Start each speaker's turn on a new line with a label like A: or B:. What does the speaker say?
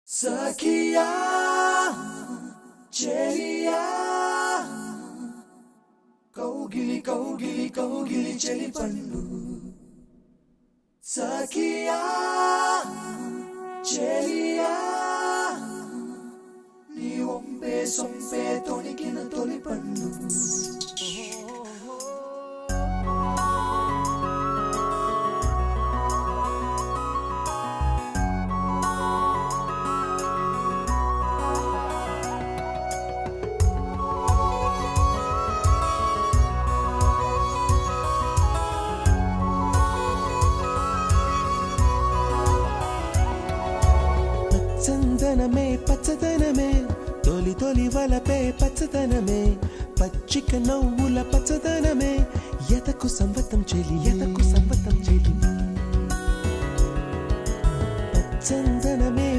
A: సఖియా చెలియా కౌగిలి కౌగిలి కౌగిలి చెలి పండు సఖియా చెలియా నీ ఒంపే సొంపే తొణికిన తొలి పండు
B: చందనమే పచ్చదనమే తొలి తొలి వలపే పచ్చదనమే పచ్చిక నవ్వుల పచ్చదనమే ఎతకు సంవతం చెలి చందనమే